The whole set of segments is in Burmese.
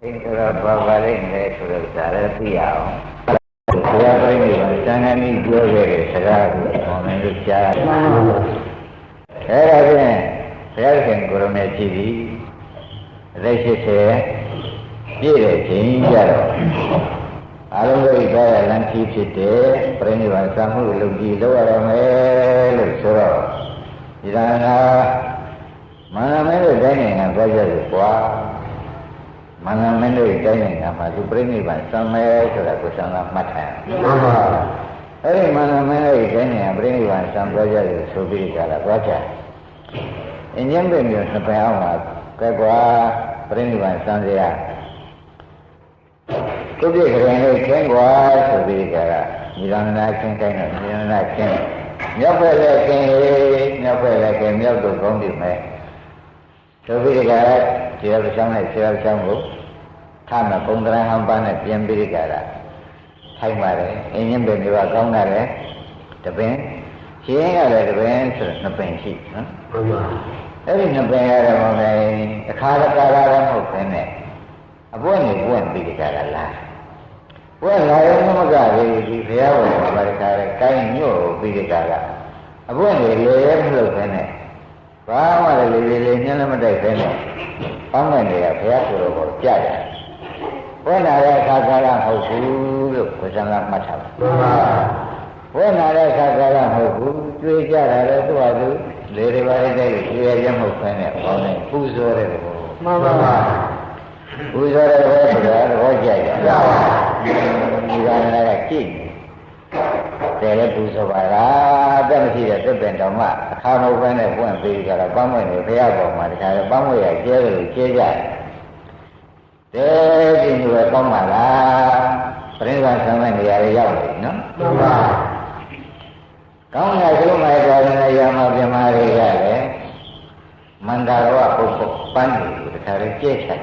Intra Bavarene Suratara Piao. Suratari, Sanani, Jove, Saragu, Momentucha. Eragen, Eragen Gurumeti, Reshise, Jire, Jinjaro. Alunga Igaya Lanchi Chite, Prenivan Samu, Lugi, Loarame, Luxoro. Irana Manamelo Dining and Baja Qua. Manamelo Dining and Masu Prenivan Samuel, Kusana Mata. Every Manamelo Dining and Prenivan Sam Baja, Subika, Baja. In Yambin, Napayama, Kagua, Prenivan Sandia. Could be a king was to be there. You don't like king, you don't like king. Never like king, never like him, never go to me. So we got to have some like some book. Time a Pundra Hampana, Yambi Gara. Time in Yambi, you are gone there. The pen, she ain't got the pen, no pen sheet. There is no pen, a car of Gara, a boy won't be the Gara. Well, I don't know that if they are like a kind of big Gara. A boy lay look in it. Pama lay in it. Pama they are careful about Jaga. When I like Sagara, how good was not much of. When I like Sagara, how good, to Jara, to Adu, Lady Valley, you are young of Penny, who's already. Mama. Who's already Roger? You are like a king. They let you survive. Don't see that depend on what. How open a one big a bum when you pay out my kind of bum way I gave there you were come ala. Prince some and the area, no? Come like you, my brother, I am of the Maria. Mandara Pandi, the Carrication.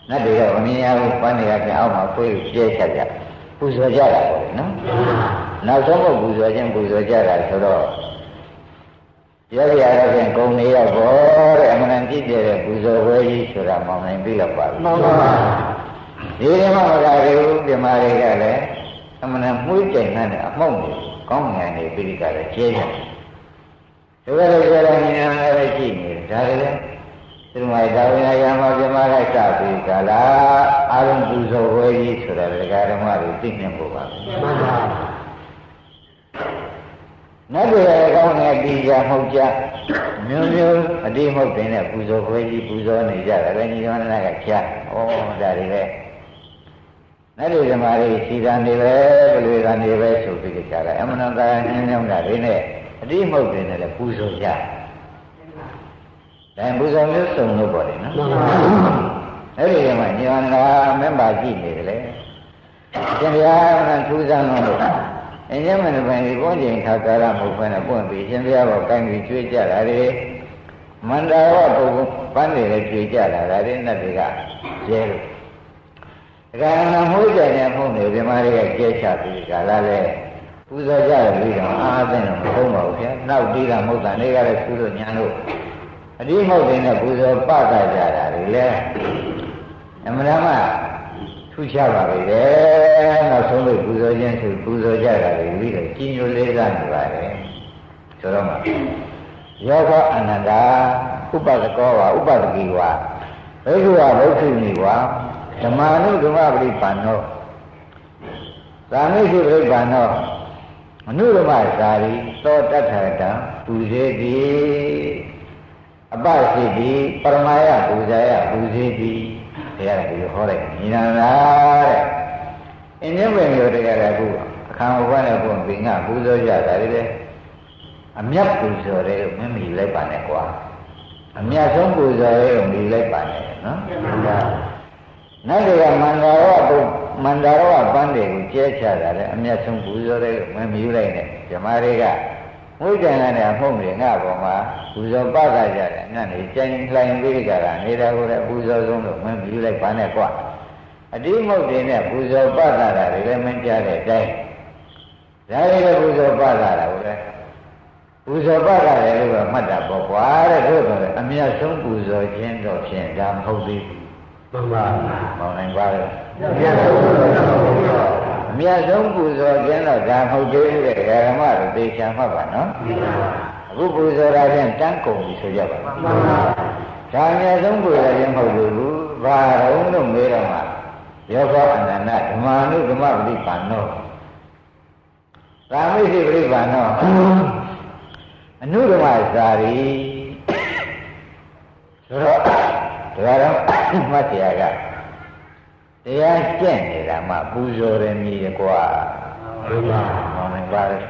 Not the only funny like our free Jaya. Who's a Jara, no? Now some of who's a Jara, so. Jerry Arabian go near a board and did who's a way to a moment be a part. You remember the Maria, someone who can a moment, come and a big Jaya. So whether you're a genius, through my darling, I am of the Maraka, Gala, I don't do so way so that the Garamari think him over. Never going at the Hoja, Mule, a demo pin, a Puzo, Puzo, and Jara, when you don't like a cat. Oh, that is it. That is a Mari, she's on the way, on the way, so big a car. I'm not in it. A demo pin, a Puzo Jara. Then Buddha knew so nobody, no? Every man, you are a member of Gini. Then we are on Susan. And Yemen, when you go in Kakara, open a point, and we have a kind of Twitter, Mandara, Pandi, the Twitter, I didn't know that. Jail. Rana Muja and Home, the Maria Gesha, Galale, who's a jar, we don't have home of him. Now, Dira Muta, they are a school of Yano. A demo in a Buzo Pata, and Madama, two Chava there, not only Buzo Jensen, Buzo Jara, we read a Kino Lesan, Soroma. Yoga Ananda, Upazakova, Upazakiwa, Regua, Rotuniwa, the Manu Dumabri Pano, Ramishi Pano, Nuruma Sari, so that her down, Puzedi. About the Paramaya, Buzaya, Buzidi, there you hold it. In the way you're together, a kind of one of them being a Buzoya, a Miap Buzo, maybe Lepanequa. A Miasum Buzo, maybe Lepane, no? Neither Mandara Bandi, which is a Miasum Buzo, maybe you like it, Jamariga. We can have home in Aboma, who's a Baga, and he's changing flying Vigar, and neither would have Buzo, maybe you like Panequa. A demo dinner, Buzo Baga, elementary day. That is a Buzo Baga, who's a Baga, Mata Bopa, a mere some Buzo, Jen or Chen, down Holy. မှန်ပါမောင်နိုင်ပါလေအမြတ်ဆုံးပူဇော်ခြင်းတော့ဒါမဟုတ်သေးဘူးတဲ့ဓမ္မတို့သိချင်မှတ်ပါနော်အခုပူဇော်တာဖြင့်တန်းကုန်ပြီဆိုကြပါမှန်ပါဒါအမြတ်ဆုံးပူဇော်ခြင်းမဟုတ်ဘူးဘာတော့လို့မေးတော့မှယောဂအနန္တဓမ္မာနုဓမ္မပရိပါဏောသာမိသိပရိပါဏောအနုဓမ္မစာရီဆိုတော့ဒါတော့မှတ်တရားကတရားကျင့်နေတာမှပူဇော်တယ်မြည်ရကွာမှန်ပါမှန်ပါလေတ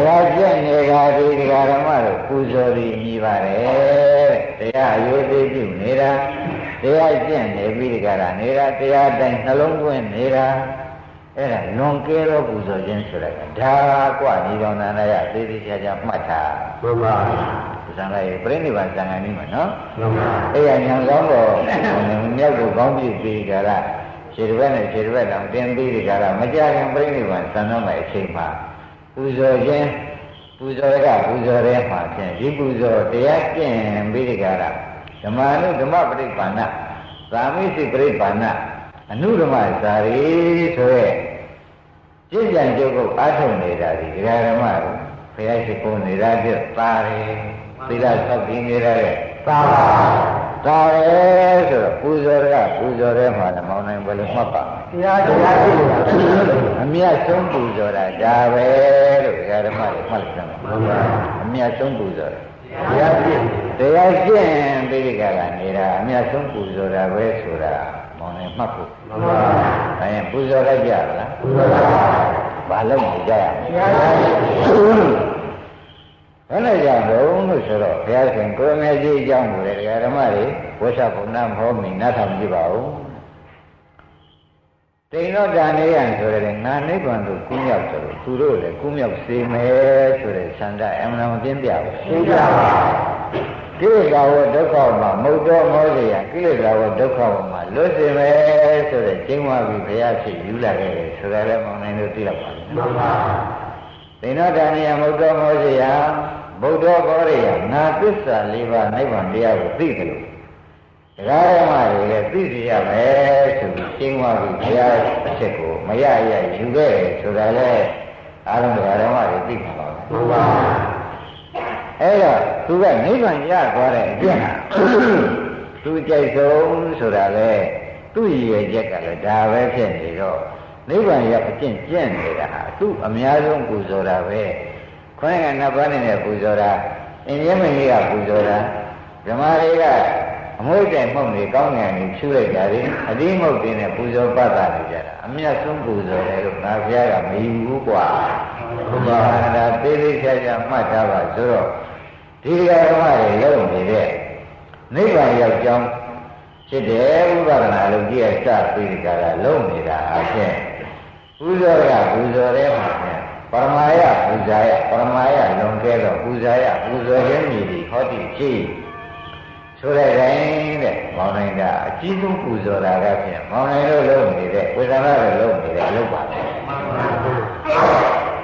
ရားကျင့်နေတာဒီဓမ္မတို့ပူဇော်ပြီးမြည်ပါတယ်တရားအယုသိပြုနေတာတရားကျင့်နေပြီးဒီကရနေတာတရားတိုင်းနှလုံးသွင်းနေတာအဲ့ဒါလွန်ကဲသောပူဇော်ခြင်းဆိုတာကဒါကွာညီတော်နန္ဒရသေသေးချာချာမှတ်တာမှန်ပါဇံလိုက်ပြိဋိဘံဇံဃာနည်းမှာနော်မှန်ပါအဲ့ရညာကောင်းတော့မြောက်ကိုကောင်းပြပြီးကြတာခြေတစ်ဘက်နဲ့ခြေတစ်ဘက်တောင်တင်ပြီးကြတာမကြခင်ပြိဋိဘံဇံတော်မဲ့အချိန်မှာပူဇော်ခြင်းပူဇော်ကပူဇော်တဲ့မှာဖြင့်ဒီပူဇော်တရားကျင့်ပြီးကြတာဓမ္မနုဓမ္မပရိပါဏသာမိစိပရိပါဏအနုဓမ္မဇာရီဆိုရဲကျင့်ကြံကြုတ်ကိုအားထုတ်နေတာဒီဓမ္မကိုဘုရားရှိခိုးနေတာပြပါတယ်သီလဆောက်တည်နေတာတဲ့သာတယ်ဆိုတော့ပူဇော်ကပူဇော်တဲ့မှာလည်းမောင်းနိုင်ဘယ်လိုမှတ်ပါ့မလဲတရားရှိတာအမြတ်ဆုံးပူဇော်တာဒါပဲလို့ဓမ္မတွေမှတ်လိုက်တယ်မှန်ပါအမြတ်ဆုံးပူဇော်တရားကျင့်ပြီးဒီကလာနေတာအမြတ်ဆုံးပူဇော်တာပဲဆိုတာမောင်းနိုင်မှတ်ဖို့မှန်ပါဒါရင်ပူဇော်လိုက်ကြလားပူဇော်ပါဘာလို့မကြရမလဲဘယ်နဲ့ကြောင့်လို့ဆိုတော့ဘုရားရှင်ကိုရမေကြီးအကြောင်းကိုလေဓမ္မတွေဝိသဗုဏ္ဏမဟောမိနားထောင်ကြည့်ပါဦးတိန်တော့ဒါနေရန်ဆိုတဲ့ငါနိဗ္ဗာန်ကိုကူးမြောက်ဆိုလို့သူတို့လည်းကူးမြောက်စေမယ်ဆိုတဲ့ဆန္ဒအမှန်မပြင်းပြဘူးရှင်းပြပါကိလေသာဝဒုက္ခမှာမုတ်တော်မောစေရကိလေသာဝဒုက္ခမှာလွတ်စေမယ်ဆိုတဲ့ကျင့်ဝါပြီးဘုရားဖြစ်ယူလာခဲ့တယ်ဆိုရတဲ့မောင်နိုင်တို့သိရပါလိမ့်မယ်မှန်ပါတိန်တော့ဒါနေရမုတ်တော်မောစေရဘုဒ္ဓဘောရိယငါသစ္စာ၄ပါးနိဗ္ဗာန်တရားကိုသိတယ်လို့တရားဓမ္မတွေလည်းသိစီရမယ်ဆိုပြီးရှင်းသွားပြီးဘုရားအချက်ကိုမရရယူခဲ့တယ်ဆိုတာလေအားလုံးတရားဓမ္မတွေသိမှာပါဘုရားအဲ့တော့သူကနိဗ္ဗာန်ရသွားတဲ့အကျင့်ဟာသူကြိုက်ဆုံးဆိုတာလေသူ့ရည်ရွယ်ချက်ကလည်းဒါပဲဖြစ်နေတော့နိဗ္ဗာန်ရအကျင့်ကျင့်နေတာဟာသူ့အများဆုံးပူဇော်တာပဲခွင့်ကနှစ်ပါးနဲ့ပူဇော်တာအင်းရမင်းကြီးကပူဇော်တာဓမ္မတွေကအမွှေးတိုင်မှုန့်တွေကောင်းငင်တွေဖြူလိုက်ကြတယ်အတိမုတ်တွေနဲ့ပူဇော်ပတ်တာနေကြတာအမြတ်ဆုံးပူဇော်တယ်လို့ငါဘုရားကမယူဘူးကွာဘုရားဒါသေးသေးချာချာမှတ်ထားပါဆိုတော့ဒီဓမ္မတွေလုံးနေတဲ့နိဗ္ဗာန်ရောက်ကြောင်းဖြစ်တယ်ဥပဒနာလုံးကြီးရဲ့စပြီးဒီကရာလုံးနေတာအဖြစ်ပူဇော်ကပူဇော်တဲ့မှာပရမယပူဇာယပရမယလွန်ကဲတော့ပူဇာယပူဇော်ခြင်းမြည်ပြီးဟောတိကြည့်ဆိုတဲ့တိုင်းတဲ့မောင်နိုင်တာအကြီးဆုံးပူဇော်တာကဖြင့်မောင်နိုင်တို့လုံးနေတဲ့ဝေဒနာတွေလုံးနေတဲ့အလုပ်ပါပဲ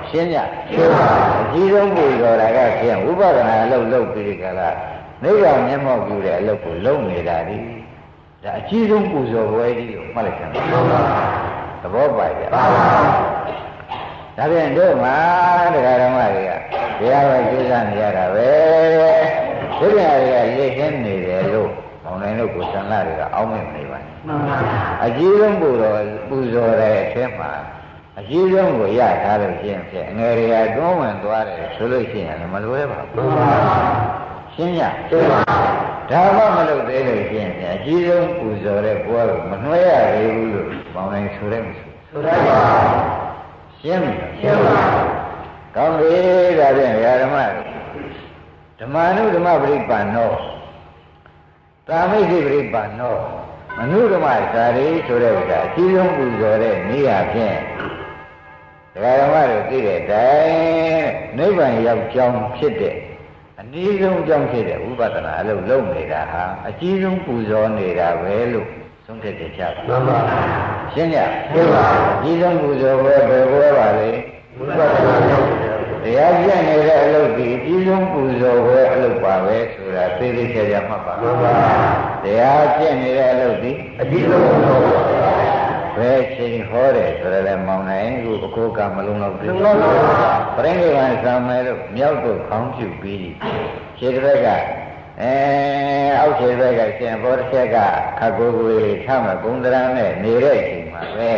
ရှင်းကြရှင်းပါအကြီးဆုံးပူဇော်တာကဖြင့်ဝိပဿနာအလုပ်လုပ်ပြီးကြလားနိဗ္ဗာန်မျက်မှောက်ပြုတဲ့အလုပ်ကိုလုံးနေတာဒီဒါအကြီးဆုံးပူဇော်ပွဲကြီးကိုမှတ်လိုက်ကြပါသဘောပါကြပါဒါပြန်တို့မှာတရားဓမ္မတွေကတရားပဲကျူးစာနေရတာပဲဒီပြန်တွေကလေ့ကျင့်နေတယ်လို့မောင်နိုင်တို့ကိုသံဃာတွေကအောင်းမိနေပါနဲ့မှန်ပါအကြီးဆုံးပူဇော်တဲ့အထက်မှာအကြီးဆုံးကိုရထားလို့ရှင်းဖြစ်အငယ်တွေကတွန်းဝင်သွားတယ်ဆိုလို့ရှိရင်လည်းမလွဲပါဘူးမှန်ပါရှင်းရရှင်းပါဒါမှမလုပ်သေးလို့ရှင်းပြန်အကြီးဆုံးပူဇော်တဲ့ဘွားကိုမနှွှဲရသေးဘူးလို့မောင်နိုင်ဆိုတဲ့မရှိဆိုတတ်ပါရှင်းပြီရှင်းပါကောင်းပြီဒါဖြင့်ဓမ္မဓမ္မနုဓမ္မပရိပန္နောသာမိသိပရိပန္နောမနုဓမ္မဇာတိဆိုတဲ့ဥစ္စာအကြီးဆုံးပူဇော်တဲ့နေရာဖြင့်ဓမ္မတို့သိတဲ့တိုင်နိဗ္ဗာန်ရောက်ကြောင်းဖြစ်တဲ့အနည်းဆုံးကြောင်းဖြစ်တဲ့ဥပဒနာအလုပ်လုပ်နေတာဟာအကြီးဆုံးပူဇော်နေတာပဲလို့သုံးထည့်ကြချပါမှန်ပါရှင်းကြရှင်းပါအကြီးဆုံးပူဇော်ပွဲဘယ်ပွဲပါလဲဥပဒနာရောက် တရားကျင့်နေတဲ့အလုပ်ဒီအကြီးဆုံးပူဇော်ပွဲအလုပ်ပါပဲဆိုတာသိသိချာချာမှတ်ပါတရားကျင့်နေတဲ့အလုပ်ဒီအကြီးဆုံးပူဇော်ပွဲဘယ်ချိန်ဟောတယ်ဆိုရလဲမောင်နိုင်ခုအကိုကမလုံးတော့ဘူးပြိဋိဘံသံမဲလို့မြောက်တို့ခေါင်းပြုပြီးခြေတစ်ဘက်ကအောက်ခြေဘက်ကရှင်ဘောတစ်ချက်ကခက်ကိုယ်ကိုယ်လေးထားမှဘုံတရားနဲ့နေတဲ့အချိန်မှာပဲ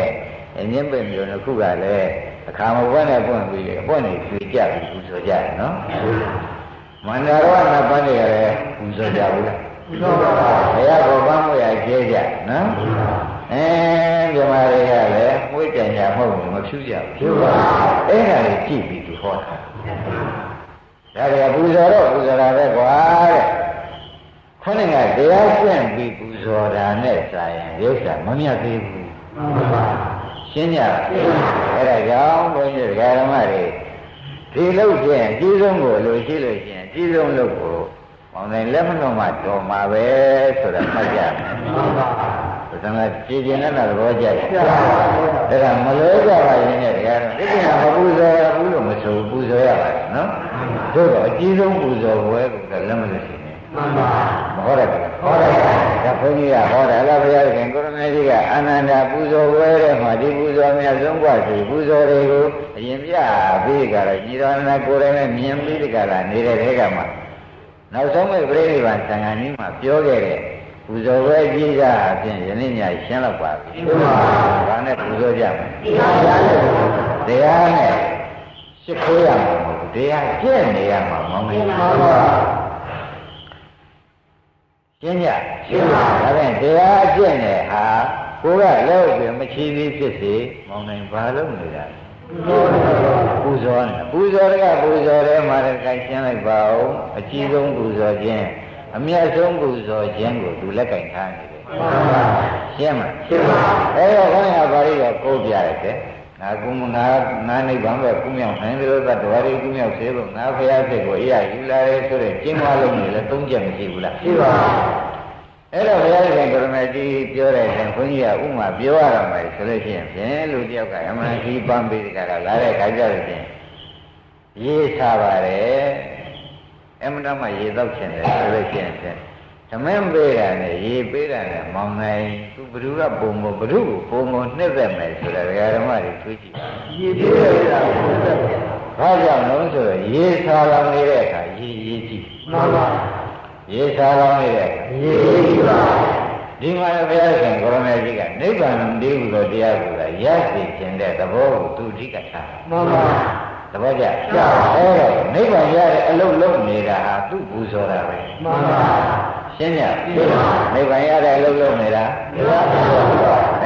အငင်းပင်မျိုးတစ်ခုကလည်းအခါမပွင့်နဲ့ပွင့်ပြီးအပွင့်နေဖြေကြပြီးပူဇော်ကြတယ်နော်မန္တရဝနပန်းတွေကလည်းပူဇော်ကြဘူးလားပူဇော်ပါဘုရားကိုပန်းမွေရကျဲကြနော်ဓမ္မတွေကလည်းမွေးကြံကြမဟုတ်ဘူးမဖြူကြဘူးအဲ့ဒါလေးကြည့်ပြီးသူဟောတာဒါကပူဇော်တော့ပူဇော်တာပဲကွာတဲ့ခொနည်းကတရားကျင့်ပြီးပူဇော်တာနဲ့စာရင်ရုပ်စာမမြတ်သေးဘူးရှင်းကြအဲ့ဒါကြောင့်ဘုန်းကြီးဓမ္မတွေဒီလုပ်ခြင်းအကြီးဆုံးကိုလိုရှိလို့ရှိရင်အကြီးဆုံးလုပ်ကိုမောင်နိုင်လက်မလုံးမှတော်မှာပဲဆိုတာမှတ်ကြမယ်ဘုရားကကြည်ကျင်တဲ့သဘောကြတယ်ဒါကမလို့ကြပါရင်လည်းတရားတော့ဒီကိစ္စမပူဇော်ရဘူးလို့မဆိုပူဇော်ရပါတယ်နော်တို့တော့အကြီးဆုံးပူဇော်ပွဲကလက်မလို့ရှိနေမှန်ပါမဟုတ်တယ်ဟောတယ်ဒါဘုန်းကြီးကဟောတယ်အလားဘုရားခင်ကိုရမေကြီးကအနန္တပူဇော်ပွဲတဲ့မှာဒီပူဇော်များဆုံးกว่าဆိုပူဇော်တွေကိုအရင်ပြပြီးကြတော့ညီတော်နာကိုယ်တိုင်နဲ့မြင်ပြီးကြတာနေတဲ့တဲကမှာနောက်ဆုံးမဲ့ပြိဋိဘံသံဃာနည်းမှာပြောခဲ့တဲ့ပူဇော်ပွဲကြီးကအပြင်ယနေ့ညရှင်းတော့ပါပြီ။ဒါနဲ့ပူဇော်ကြမယ်။တရားနဲ့ရှိခိုးရမှာမဟုတ်ဘူး။တရားကျင့်နေရမှာမဟုတ်ဘူး။ရှင်းကြ။ရှင်းပါ။ဒါဖြင့်တရားကျင့်တဲ့ဟာကိုယ်ကလည်းပြင်မချီသေးဖြစ်စေမောင်နိုင်ဘာလို့နေတာလဲပူဇော်နေပူဇော်ကပူဇော်တယ်မှာလည်းကိုင်ရှင်းလိုက်ပါဦးအကြီးဆုံးပူဇော်ခြင်းအမြတ်ဆုံးပူဇော်ခြင်းကိုသူလက်ကင်ထားနေတယ်ရှင်းမလားရှင်းပါအဲ့တော့ခေါင်းရပါလိတော့ကိုးပြရတယ်ငါကုမငါနိဗ္ဗာန်ပဲကုမြောက်နိုင်တယ်လို့သတ္တဝါတွေကုမြောက်စေဖို့ငါဖရာစိတ်ကိုအေးရယူလာတယ်ဆိုတဲ့ကျင့်ဝါလုံးတွေလည်းသုံးချက်မရှိဘူးလားရှိပါအဲ့တော့ဘုရားရှင်ကိုရမေကြီးပြောတဲ့ရင်ခွန်ကြီးကဥမာပြောရတော့မယ်ဆိုလို့ရှိရင်ဖြင့်လူတယောက်ကအမှန်ကြီးပန်းပေးတဲ့ကလာတဲ့ခါကြလို့ဖြင့်ရေးစားပါတယ်အမှန်တမ်းရေတော့ချင်တယ်ဆိုလို့ရှိရင်ဖြင့်သမင်းပေးတာနဲ့ရေပေးတာနဲ့မောင်နိုင်သူဘ누구ကပုံမဘ누구ကိုပုံမနှစ်သက်မယ်ဆိုတာဓမ္မတွေတွေးကြည့်ရေပေးတာကိုနှစ်သက်တယ်ဘာကြောင့်လဲဆိုတော့ရေစားလောင်နေတဲ့အခါရေကြည့်မှန်ပါရေစားကောင်းနေတဲ့ရေကြီးပါဒီမှာဘုရားရှင်ကိုရမေကြီးကနိဗ္ဗာန်တည်းဟူသောတရားကိုရရှိခြင်းတဲ့သဘောကိုသူအဓိကထားမှန်ပါသဘောကျအဲ့တော့နိဗ္ဗာန်ရတဲ့အလုံးလုံးနေတာဟာသူ့ပူဇော်တာပဲမှန်ပါရှင်းညနိဗ္ဗာန်ရတဲ့အလုံးလုံးနေတာတရားပူဇော်တ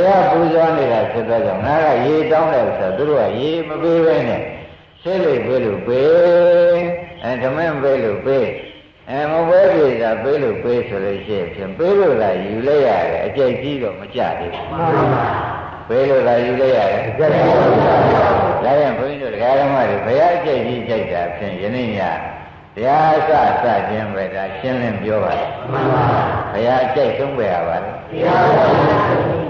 ရားပူဇော်နေတာဖြစ်သောကြောင့်ငါကရေတောင်းတယ်ဆိုတော့သူတို့ကရေမပေးဘဲနဲ့ဆေးလိပ်ပေးလို့ပေးဓမ္မပေးလို့ပေးမပွဲပြေတာပေးလို့ပေးဆိုလို့ရှိရင်ဖြင့်ပေးလို့သာယူလိုက်ရတယ်အကျိတ်ကြီးတော့မကြသေးဘူးပေးလို့သာယူလိုက်ရတယ်အကျိတ်ကြီးဒါရင်ဘုန်းကြီးတို့တရားဓမ္မတွေဘယ်အကျိတ်ကြီးကြိုက်တာဖြင့်ယနေ့ညတရားစခြင်းပဲဒါရှင်းလင်းပြောပါတယ်ဘုရားအကျိတ်ဆုံးပဲရပါတယ်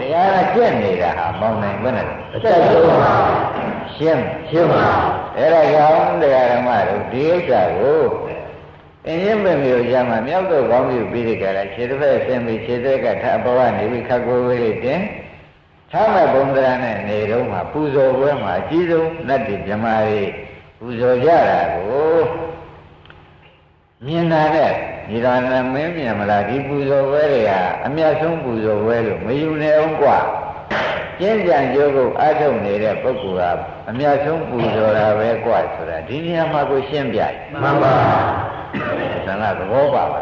တရားကကျင့်နေတာဟာမောင်းနိုင်ဘယ်နဲ့အကျိတ်ဆုံးပါရှင်းပါအဲ့ဒါကြောင့်တရားဓမ္မတို့ဒီဥစ္စာကိုအင်းရင်ပဲမျိုးရမှာမြောက်တော့ကောင်းပြီပြီးဒီကရခြေတစ်ဖက်ဆင်းပြီးခြေတစ်ဖက်ကထအပေါ်ကနေပြီးခက်ကိုယ်လေးတင်ထားမဲ့ဘုံဒရာနဲ့နေတော့မှပူဇော်ပွဲမှာအကြီးဆုံးလက်တွေမြမာတွေပူဇော်ကြတာကိုမြင်တာနဲ့ဒီတော်နဲ့မင်းမြင်မလားဒီပူဇော်ပွဲတွေဟာအမြတ်ဆုံးပူဇော်ပွဲလို့မယူနိုင်အောင်กว่าကျင့်ကြံကြိုးကိုအားထုတ်နေတဲ့ပုဂ္ဂိုလ်ဟာအမြတ်ဆုံးပူဇော်တာပဲกว่าဆိုတာဒီနေရာမှာကိုရှင်းပြမှန်ပါသံဃာသဘောပါပါ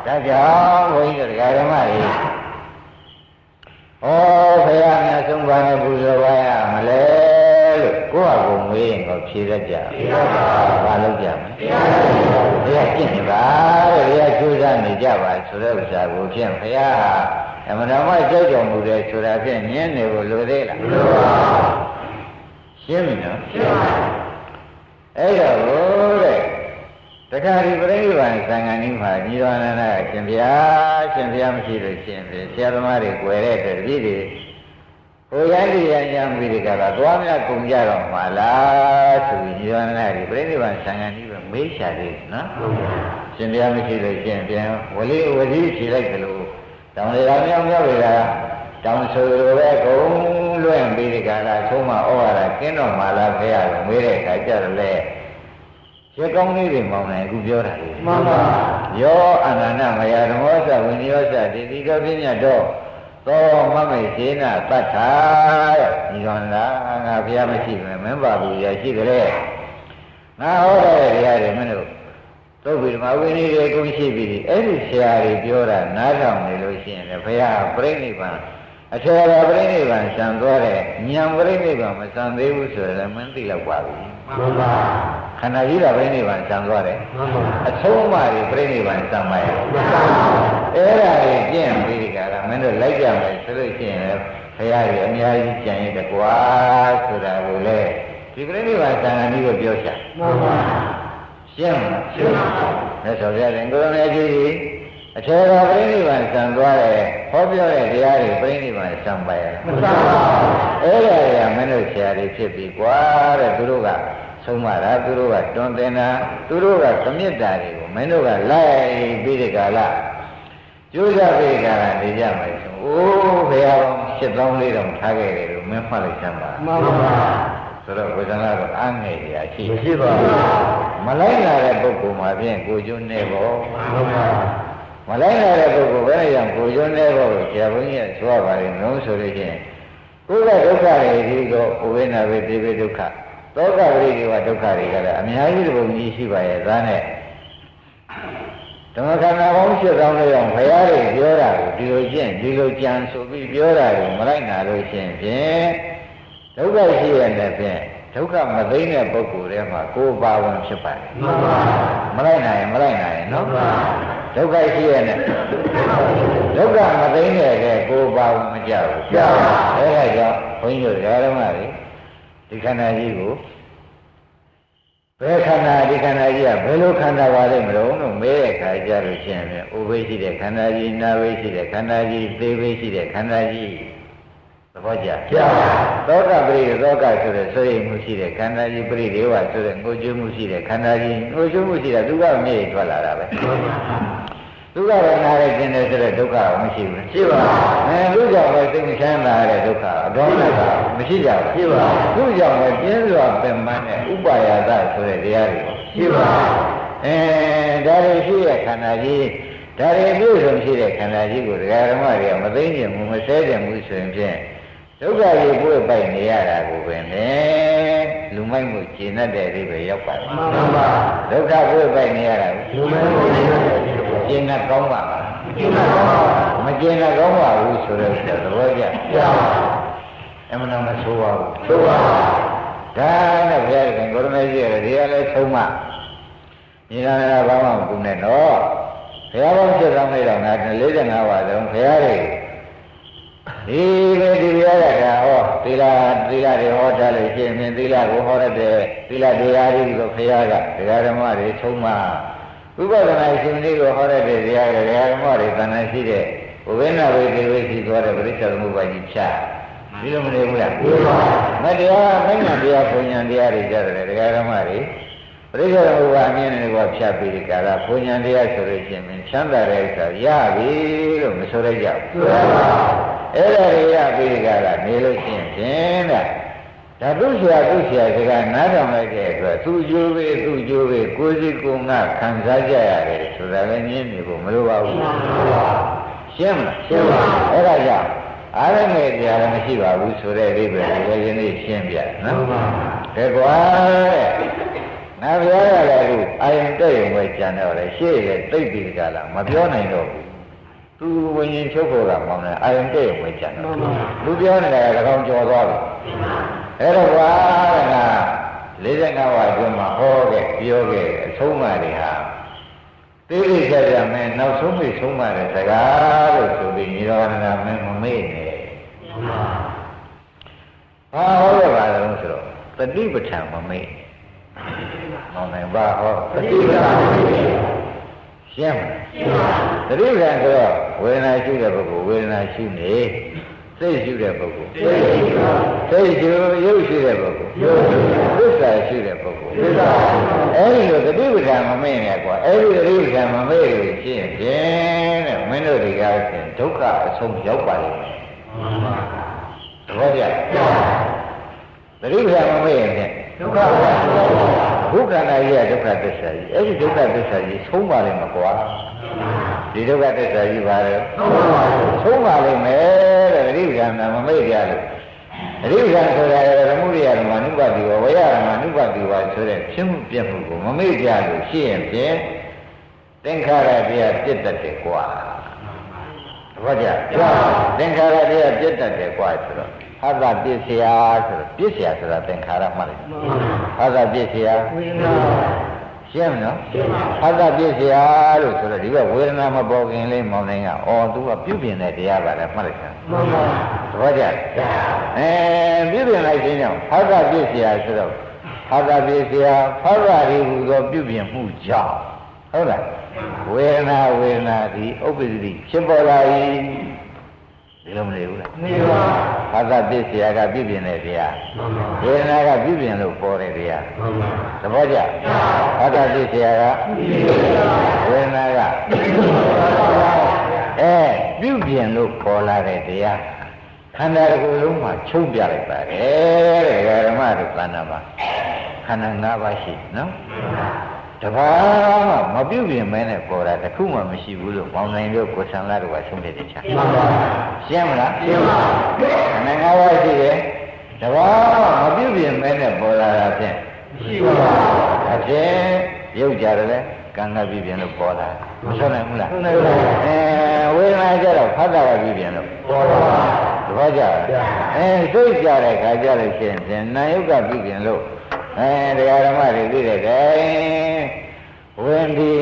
ဒါကြောင့်ဘုန်းကြီးတို့ဓမ္မတွေဘုရားမြတ်ဆုံးပါနဲ့ပူဇော်ပါရမလဲလို့ကိုယ့်ဟာကိုယ်မွေးရင်တော့ဖြေတတ်ကြဘာလုပ်ကြမလဲဘုရားကျင့်နေပါတဲ့ဘုရားကျိုးစားနေကြပါဆိုတဲ့ဥစ္စာကိုဖြင့်ဘုရားဟာအမှန်တမ်းကြောက်ကြောင်မှုတယ်ဆိုတာဖြင့်ညင်းနေဖို့လိုသေးလားမလိုပါဘူးရှင်းပြီနော်ရှင်းပါအဲ့တော့တဲ့တခါဒီပြိဋိဘံသံဃာနည်းမှာညီတော်နန္ဒအရှင်ဘုရားမရှိလို့ရှင်ပြီဆရာသမားတွေ꿰တဲ့တပည့်တွေ ဟိုရန်ဒီရန်ညာမိဒီကလာသွားများကုန်ကြတော့မှာလားဆိုပြီးညောင်းနေတယ်ပြိဋိဘံဆံဃာကြီးပဲမေးချတယ်နော်ရှင်တရားမရှိလို့ရှင်ပြန်ဝလိဝတိဖြေလိုက်တယ်လို့တောင်လေလာမြောင်းမြောက်လေလာတောင်ဆိုလိုပဲကုန်လွင့်ပြီးဒီကလာသုံးမဩဝါဒကင်းတော့မှာလားဖေရလို့မေးတဲ့အခါကျတော့လေရေကောင်းလေးတွေမောင်းနေအခုပြောတာလေမှန်ပါယောအနန္တမယဓမ္မောသဝိနည်းယောသတိတိတော်ပြညတ်တော့သောမမေစေနာတတ်တာညီတော်လားငါဘုရားမရှိဘူးမင်းပါဘူးရရှိကြလေငါဟောတဲ့တရားတွေမင်းတို့သုတ်ပြီးဓမ္မဝိနည်းတွေကုန်ရှိပြီအဲ့ဒီဆရာတွေပြောတာနားထောင်နေလို့ရှိရင်လည်းဘုရားပြိဋိဘံအထေရပြိဋိဘံဆံသွားတယ်ဉာဏ်ပြိဋိဘံမဆံသေးဘူးဆိုရင်လည်းမင်းသိလောက်ပါပြီမှန်ပါခန္ဓာကြီးတာပြိဋိဘံဆံသွားတယ်မှန်ပါအဆုံးအမတွေပြိဋိဘံဆံပါရဲ့မှန်ပါအဲ့ဒါကြီးကျင့်ပြီးဒီကရမင်းတို့လိုက်ကြမယ်ဆိုလို့ရှိရင်လည်းဘုရားကြီးအများကြီးကြံရတဲ့ကွာဆိုတာကိုလေဒီပြိဋိဘံဆံဃာကြီးကိုပြောချင်မှန်ပါရှင်းလားရှင်းပါဘူးဒါဆိုကြရင်ကိုယ်တော်ကြီးအထေရပြိဋိဘံဆံသွားတယ်ဟောပြောတဲ့တရားတွေပြိဋိဘံဆံပါရဲ့မှန်ပါအဲ့ဒါကမင်းတို့ဆရာတွေဖြစ်ပြီကွာတဲ့သူတို့ကဆုံးမတာသူတို့ကတွန်တင်တာသူတို့ကသမြစ်တာတွေကိုမင်းတို့ကလိုက်ပြီးဒီကလာကျိုးစားပြီးဒီကလာနေကြမယ်ဆိုအိုးဘုရား7400တောင်ထားခဲ့တယ်လို့မင်းမှတ်လိုက်စမ်းပါမှန်ပါဆိုတော့ဘုရားကတော့အားငယ်ရာရှိမရှိပါဘူးမလိုက်လာတဲ့ပုဂ္ဂိုလ်မှာဖြင့်ကိုကျိုးနေဖို့မှန်ပါမလိုက်လာတဲ့ပုဂ္ဂိုလ်ဘယ်နဲ့ကြောင့်ကိုကျိုးနေဖို့ဆရာဘုန်းကြီးကဆိုပါလိမ့်လို့ဆိုလို့ချင်းကိုယ်ကဒုက္ခတွေဒီကိုဥဝိနာဝေတိဝေဒုက္ခသောကပရိဒီဝဒုက္ခတွေကလည်းအများကြီးပုံကြီးရှိပါရဲ့သားနဲ့ဓမ္မခန္ဓာပေါင်း7000လေးအောင်ဘုရားတွေပြောတာကိုဒီလိုကျင့်ဒီလိုကြံဆိုပြီးပြောတာကိုမလိုက်နာလို့ရှိရင်ဖြင့်ဒုက္ခရှိရတဲ့ဖြင့်ဒုက္ခမသိတဲ့ပုဂ္ဂိုလ်တွေမှာကိုယ်ပါဝင်ဖြစ်ပါတယ်မှန်ပါမလိုက်နိုင်ရင်နော်ဒုက္ခရှိရတဲ့ဒုက္ခမသိတဲ့ကကိုယ်ပါဝင်မကြဘူးကြောက်အဲ့ဒါကြောင့်ဘုန်းကြီးတို့ဓမ္မတွေဒီခန္ဓာကြီးကိုဘယ်ခန္ဓာဒီခန္ဓာကြီးကဘယ်လိုခန္ဓာပါလဲမလို့လို့မေးတဲ့အခါကျလို့ရှိရင်ဥပိ္ပရှိတဲ့ခန္ဓာကြီးနာဝိရှိတဲ့ခန္ဓာကြီးသေဝိရှိတဲ့ခန္ဓာကြီးသဘောကျသောကပရိသောကဆိုတဲ့ဆိုရင်မှုရှိတဲ့ခန္ဓာကြီးပရိဒေဝဆိုတဲ့ငိုကြွမှုရှိတဲ့ခန္ဓာကြီးငိုကြွမှုရှိတာသူကမြေထွက်လာတာပဲသူကလည်းနားရကျင်တယ်ဆိုတဲ့ဒုက္ခမရှိဘူးရှိပါဘူးသူကြောင့်လည်းသိချမ်းသာတဲ့ဒုက္ခအတော်နဲ့ကမရှိကြဘူးရှိပါဘူးသူကြောင့်လည်းပြင်းစွာပင်ပန်းတဲ့ဥပါယသဆိုတဲ့တရားတွေရှိပါဘူးဒါတွေရှိတဲ့ခန္ဓာကြီးဒါတွေပြည့်စုံရှိတဲ့ခန္ဓာကြီးကိုဒကာဓမ္မတွေကမသိကျင်ဘူးမဆဲကျင်ဘူးဆိုရင်ဖြင့်ဒုက္ခကြီးပွေ့ပိုက်နေရတာကိုပဲလေလူမိုက်မှုကျင့်တတ်တဲ့အိဗယ်ရောက်ပါတယ်မှန်ပါဒုက္ခပွေ့ပိုက်နေရတာလူမိုက်မှုကျင့်တတ်ကောင်းပါလားမကျင့်တတ်ကောင်းပါဘူးဆိုတော့သဘောကျအမှန်တော့မဆိုးပါဘူးဆိုးပါဒါနဲ့ဘုရားခင်ကိုရမေကြီးရတယ်ဒီကလည်းဆုံးမညီလာတာဘာမှမကူနဲ့တော့ဘုရားဘောင်းချက်ဆောင်လိုက်တော့ငါ45ဝါတုံးဘုရားတွေဒီပဲဒီရရတာဟောသီလတွေဟောထားလို့ရှိရင်သီလကိုဟောရတဲ့သီလတရားတွေကိုဘုရားကဒကာဓမ္မတွေဆုံးမဝိပဿနာရှင်လေးကိုဟောရတဲ့တရားတွေဒကာဓမ္မတွေသဏ္ဍာန်ရှိတဲ့ဝိဝိနဝိသေဝိရှိသွားတဲ့ပရိစ္ဆေသမုပ္ပါဒ်ကြီးဖြတ်ဒီလိုမနေဘူးလားမှန်ပါမတရားမဉ္ဇဉ်တရားဘုံဉဏ်တရားတွေကြတယ်ဒကာဓမ္မတွေပရိစ္ဆေသမုပ္ပါဒ်အမြင်နဲ့ကဖြတ်ပြီးဒီကာလဘုံဉဏ်တရားဆိုလို့ရှိရင်ချမ်းသာတဲ့ဥစ္စာရပြီလို့မဆိုရကြဘူးမှန်ပါအဲ့ဒါတွေရပြီးဒီကလာနေလို့ရှိရင်ဖြင့်ဒါသူ့ဆရာစကားနားထောင်လိုက်တဲ့အတွက်သူ့ကျိုးပဲကိုယ်စီကိုယ်ငါခံစားကြရတယ်ဆိုတာလည်းညင်းနေဖို့မလိုပါဘူးရှင်းမလားရှင်းပါအဲ့ဒါကြောင့်အားရမယ်တရားလည်းမရှိပါဘူးဆိုတဲ့အိဗယ်ကိုလည်းယနေ့ရှင်းပြနော်ဒါကွာငါပြောရတဲ့အခုအာယုံတက်ရုံပဲကြံတော့လေရှေ့ရဲ့သိပ်ပြီးဒီကလာမပြောနိုင်တော့ဘူးသူဝิญဉ်ချုပ်ဖို့ကမောင်းတယ်အာယုံတဲ့ရုံပဲကြံတော့လူပြောနေတာကကောင်ကျော်သွားပြီအဲ့တော့ကွာက45ဝါကျွန်းမှာဟောခဲ့ပြောခဲ့အဆုံးအမတွေဟာသိသိကြကြမယ်နောက်ဆုံးမိဆုံးမတဲ့စကားလို့ဆိုပြီးညီတော်နာမင်းမမေ့နဲ့ဘာဟောရပါလဲဆိုတော့တတိပဋ္ဌာန်မမေ့ဟောမယ်ဘာဟောတတိပဋ္ဌာန်ရှင်းမလားတတိပ္ပံဆိုတော့ဝေဒနာရှိတဲ့ပုဂ္ဂိုလ်ဝေဒနာရှိနေဒ စိတ်ရှိတဲ့ပုဂ္ဂိုလ်စိတ်ရှိရုပ်ရှိတဲ့ပုဂ္ဂိုလ်သစ္စာရှိတဲ့ပုဂ္ဂိုလ်အဲ့ဒီလိုတတိပဌာန်မမေ့နဲ့ကွာအဲ့ဒီတတိပဌာန်မမေ့လို့ရှင်းဖြင့်တဲ့မင်းတို့တွေကဆိုဒုက္ခအဆုံးရောက်ပါလိမ့်မယ်သဘောကျတတိပဌာန်မမေ့ရင်ဒုက္ခဘုက္ခနာကြီးကဒုက္ခသစ္စာကြီးအဲ့ဒီဒုက္ခသစ္စာကြီးဆုံးပါလိမ့်မယ်ကွာဒီဒုက္ခသစ္စာကြီးပါတော့ဆုံးပါလိမ့်မယ်တဲ့တတိပဌာန်မမေ့ကြလို့အရိယာဆိုတာဓမ္မရိယဓမ္မနုပတိဝဝရဓမ္မနုပတိဝဆိုတဲ့ဖြစ်မှုပြမှုကိုမမေ့ကြလို့ရှိရင်ဖြင့်သင်္ခါရတရားပြစ်တတ်တယ်ကွာသဘောကျသင်္ခါရတရားပြစ်တတ်တယ်ကွာဆိုတော့ဟာသပစ္စယဆိုတော့ပစ္စယဆိုတာသင်္ခါရမှတ်လိုက်ဟာသပစ္စယဝေဒနာရှင်းမနော်ဟာသပစ္စယလို့ဆိုတော့ဒီကဝေဒနာမပေါ်ခင်လေးမောင်နိုင်ကသူကပြုပြင်တဲ့တရားပါလေမှတ်လိုက်တာမှန်ပါသဘောကျပြုပြင်လိုက်ခြင်းကြောင့်ဟာသပစ္စယဆိုတော့ဟာသပစ္စယဖောက်ရည်ဟူသောပြုပြင်မှုကြောင့်ဟုတ်လားဝေဒနာဒီဥပ္ပဒိဖြစ်ပေါ်လာ၏ဒီလိုမနေဘူးလားနေပါဟာသပစ္စယကပြုပြင်တဲ့တရားဝေဒနာကပြုပြင်လို့ပေါ်တဲ့တရားသဘောကျဟာသပစ္စယကဝေဒနာကပြုပြင်လို့ပေါ်လာတဲ့တရားခန္ဓာတစ်ခုလုံးမှာချုပ်ပြလိုက်ပါတယ်တဲ့ဓမ္မတို့ကဏ္ဍမှာခန္ဓာ၅ပါးရှိနော်တပါးမှမပြုပြင်မဲနဲ့ပေါ်တာတခုမှမရှိဘူးလို့မောင်နိုင်တို့ကိုဆံလာတို့ကဆုံးဖြတ်တယ်ချာမှန်ပါရှင်းမလားရှင်းပါခန္ဓာ၅ပါးရှိတယ်တပါးမှမပြုပြင်မဲနဲ့ပေါ်လာတာဖြင့်ရှိပါဘူးဒါဖြင့်ရုပ်ကြတယ်လေကံကပြုပြင်လို့ပေါ်လာမဆုံးနိုင်ဘူးလားဆုံးနိုင်ပါဘူးဝေဒနာကြတော့ဖတ်တာကပြုပြင်လို့ပေါ်လာသဘောကျစိတ်ကြတဲ့ခါကြလို့ရှိရင်ဖြင့်နာယုတ်ကပြုပြင်လို့တရားဓမ္မတွေသိတဲ့ကဲဝင်ဒီ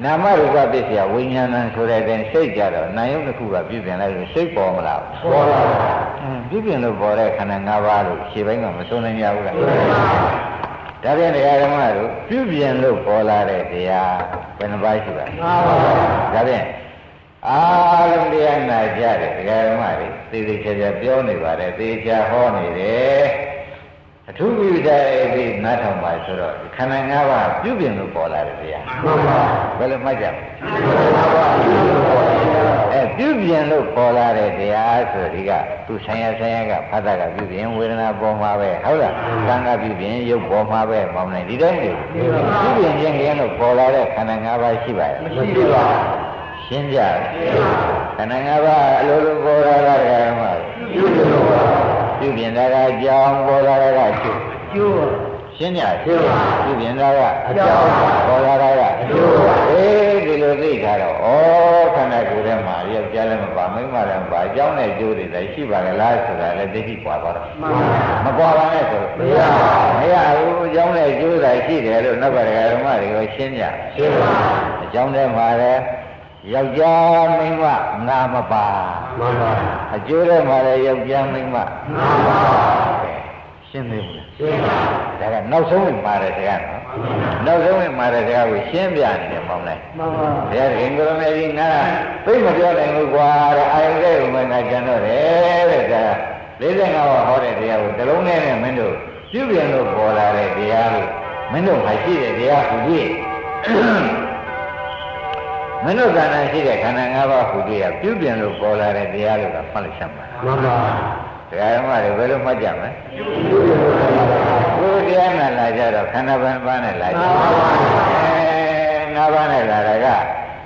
နာမရူပပစ္စယဝိညာဏဆိုတဲ့တဲ့စိတ်ကြတော့နာယုတ်တစ်ခုကပြုပြင်လိုက်လို့စိတ်ပေါ်မလားပေါ်ပါဘူးပြုပြင်လို့ပေါ်တဲ့ခန္ဓာ၅ပါးလို့ခြေပိုင်းကမဆုံးနိုင်ကြဘူးလားဒါဖြင့်တရားဓမ္မတို့ပြုပြင်လို့ပေါ်လာတဲ့တရားဘယ်နှပါးရှိပါလဲ၅ပါးဒါဖြင့်အားလုံးတရားနာကြတဲ့တရားဓမ္မတွေသိသိချာချာပြောနေပါတယ်သိချာဟောနေတယ်အထူးပြုတဲ့ဒီနားထောင်ပါဆိုတော့ခန္ဓာ၅ပါးပြုပြင်လို့ပေါ်လာတဲ့တရားမှန်ပါဘယ်လိုမှတ်ကြပြုပြင်လို့ပေါ်လာတဲ့တရားဆိုဒီကသူဆိုင်ရကဖတ်တာကပြုပြင်ဝေဒနာပေါ်မှာပဲဟုတ်လားကံကပြုပြင်ရုပ်ပေါ်မှာပဲမောင်းနိုင်ဒီတိုင်းပြုပြင်ခြင်းကင်းလို့ပေါ်လာတဲ့ခန္ဓာ၅ပါးရှိပါရဲ့မရှိပါဘူးရှင်းကြခန္ဓာ၅ပါးအလိုလိုပေါ်လာတဲ့ဓမ္မပြုပြင်တာကအကြောင်းပေါ်လာတာကကျိုးရှင်းကြပြုပြင်တာကအကြောင်းပေါ်လာတာကကျိုးဒီလိုသိကြတော့ခန္ဓာကိုယ်ထဲမှာယောက်ျားလည်းမပါမိန်းမလည်းမပါအကြောင်းနဲ့ကျိုးတွေလည်းရှိပါကလားဆိုတာလည်းသိသိပွားသွားတော့မပွားပါနဲ့ဆိုမရဘူးအကြောင်းနဲ့ကျိုးတာရှိတယ်လို့နောက်ကဓမ္မတွေကိုရှင်းကြအကြောင်းထဲမှာလည်းယောက်ျားမိန်းမငါမပါမှန်ပါအကျိုးထဲမှာလည်းယောက်ျားမိန်းမငါပါရှင်းပြီမလားရှင်းပါဒါကနောက်ဆုံးဝင်มาတဲ့တရားနော်နောက်ဆုံးဝင်มาတဲ့တရားကိုရှင်းပြနေတယ်ပေါ့လေမှန်ပါဘုရားခင်ကိုရမေကြီးငါသိမပြောနိုင်ဘူးကွာတဲ့အာယုတဲ့ဥမငါကျန်တော့တယ်တဲ့ဒါ45ဟောတဲ့တရားကိုတလုံးနဲ့မင်းတို့ပြုပြင်လို့ပေါ်လာတဲ့တရားလို့မင်းတို့မှရှိတဲ့တရားကိုကြည့်မင်းတို့ခန္ဓာရှိတဲ့ခန္ဓာ၅ပါးဟူတွေ့ရပြုပြင်လို့ပေါ်လာတဲ့တရားလို့ကမှတ်လိုက်စမ်းပါမှန်ပါတရားဓမ္မတွေဘယ်လိုမှတ်ကြမလဲကိုယ်တရားနဲ့လာကြတော့ခန္ဓာဘားနဲ့လာကြ၅ပါးနဲ့လာတာက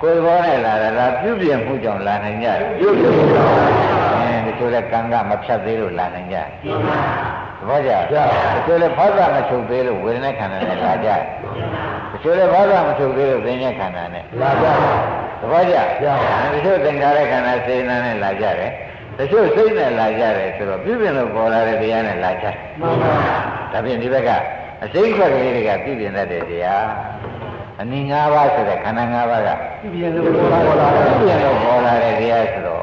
ကိုယ်ဘောနဲ့လာတာကပြုပြင်မှုကြောင့်လာနိုင်ကြတယ်ပြုပြင်မှုကြောင့်ဒီလိုလဲကံကမဖြတ်သေးလို့လာနိုင်ကြတယ်သဘောကျဒီလိုလဲဘာသာမချုပ်သေးလို့ဝေဒနာခန္ဓာနဲ့လာကြတယ်ဒီလိုလဲဘာသာမချုပ်သေးလို့သိဉ္ဇခန္ဓာနဲ့လာကြတယ်သဘောကျဒီလိုသင်္ခါရခန္ဓာစေနာနဲ့လာကြတယ်တချို့စိတ်နဲ့လာကြတယ်ဆိုတော့ပြုပြင်လို့ပေါ်လာတဲ့တရားနဲ့လာကြတယ်မှန်ပါဒါဖြင့်ဒီဘက်ကအစိမ့်ခွက်ကလေးတွေကပြုပြင်တတ်တဲ့တရားအနည်း၅ပါးဆိုတဲ့ခန္ဓာ၅ပါးကပြုပြင်လို့ပေါ်လာတဲ့တရားဆိုတော့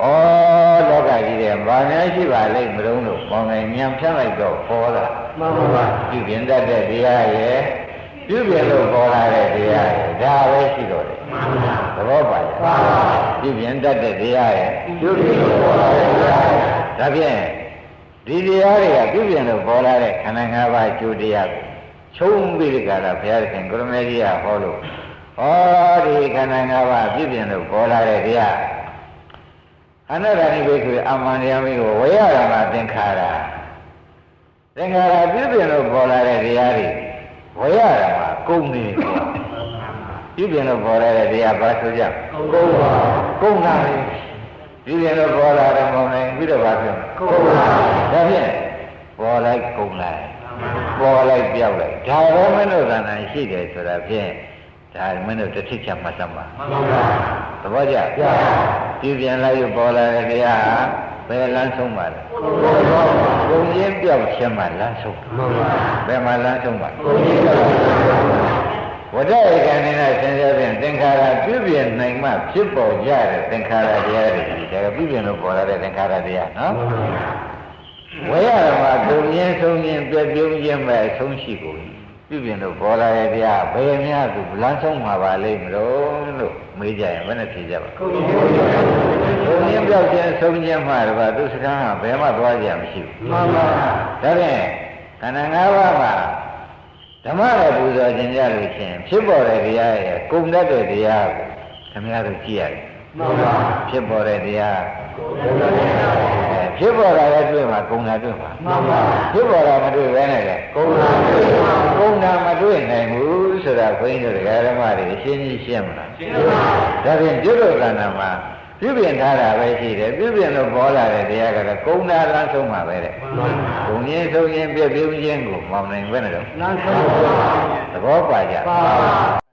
လောကကြီးတဲ့ဘာများရှိပါလိမ့်မလို့လို့ပေါင်းနေညံဖြတ်လိုက်တော့ပေါ်လာမှန်ပါပြုပြင်တတ်တဲ့တရားရဲ့ပြုပြင်လို့ပေါ်လာတဲ့တရားရဲ့ဒါပဲရှိတော့တယ်မှန်ပါသ ဘောပါရဲ့ပြုပြင်တတ်တဲ့တရားရဲ့ပြုပြင်လို့ပေါ်လာတဲ့တရားဒါဖြင့်ဒီတရားတွေကပြုပြင်လို့ပေါ်လာတဲ့ခန္ဓာ၅ပါးကျိုးတရားကိုချုံပြီးဒီကရာဘုရားရှင်ကိုရမေကြီးကဟောလို့ဟောဒီခန္ဓာ၅ပါးပြုပြင်လို့ပေါ်လာတဲ့တရားအနတ္တနိဗ္ဗာန်ဆိုအမှန်တရားမျိုးကိုဝေယရမသင်္ခါရသင်္ခါရပြုပြင်လို့ပေါ်လာတဲ့တရားတွေဝေယရမကုန်နေပေါ့ပြုပြင်လို့ပေါ်လာတဲ့တရားဘာဆိုကြကုန်ပါကုန်တာလေပြုပြင်လို့ပေါ်လာတဲ့မောင်နိုင်ပြီးတော့ဘာပြောကုန်ပါဒါဖြင့်ပေါ်လိုက်ကုန်လိုက်ပေါ်လိုက်ပြောက်လိုက်ဒါရောမင်းတို့ကဏ္ဍရှိတယ်ဆိုတာဖြင့်ဒါမင်းတို့တစ်ထိချက်မှတ်သမှာမှန်ပါသဘောကျပြုပြင်လိုက်ရပေါ်လာတဲ့တရားဘယ်လမ်းဆုံးပါလဲကုန်ရင်းပြောက်ခြင်းမှလမ်းဆုံးမှန်ပါဘယ်မှာလမ်းဆုံးပါကုန်ရင်းပြောက်ဝတ္တဧကနိနာသင်္ကြန်ဖြင့်သင်္ခါရပြုပြင်နိုင်မှဖြစ်ပေါ်ကြတဲ့သင်္ခါရတရားတွေဒါကပြုပြင်လို့ပေါ်လာတဲ့သင်္ခါရတရားနော်ဝေယရမကုန်ရင်းဆုံးရင်းပြပြုံးခြင်းပဲအဆုံးရှိကုန်ပြုပြင်လို့ပေါ်လာတဲ့တရားဘယ်များသူလမ်းဆုံးမှာပါလိမ့်မလို့မေးကြရင်ဘယ်နဲ့ဖြေကြပါကုန်ရင်းပြောက်ခြင်းဆုံးခြင်းမှတော့သူစကားကဘယ်မှသွားကြမရှိဘူးမှန်ပါဒါဖြင့်ခန္ဓာ၅ပါးမှာဓမ္မရဲ့ပူဇော်ခြင်းကြလို့ချင်းဖြစ်ပေါ်တဲ့တရားရဲ့ကုံတတ်တဲ့တရားကိုခင်ဗျားတို့ကြည့်ရတယ်မှန်ပါဖြစ်ပေါ်တဲ့တရားဖြစ်ပေါ်တာလည်းတွေ့မှာကုံတာတွေ့မှာမှန်ပါဖြစ်ပေါ်တာမတွေ့ဘဲနဲ့လေကုံတာတွေ့မှာကုံတာမတွေ့နိုင်ဘူးဆိုတာခွင်းတို့ဓမ္မတွေအရှင်းကြီးရှင်းမလားရှင်းပါဒါဖြင့်ပြုလို့ကဏ္ဍမှာပြုပြင်ထားတာပဲရှိတယ်ပြုပြင်လို့ပေါ်လာတဲ့တရားကတော့ကုံတာလမ်းဆုံးမှာပဲတဲ့ကုံရင်းဆုံးရင်းပြည့်ပြုံးခြင်းကိုမောင်းနိုင်ပဲနဲ့တော့လမ်းဆုံးပါသဘောပါကြပါ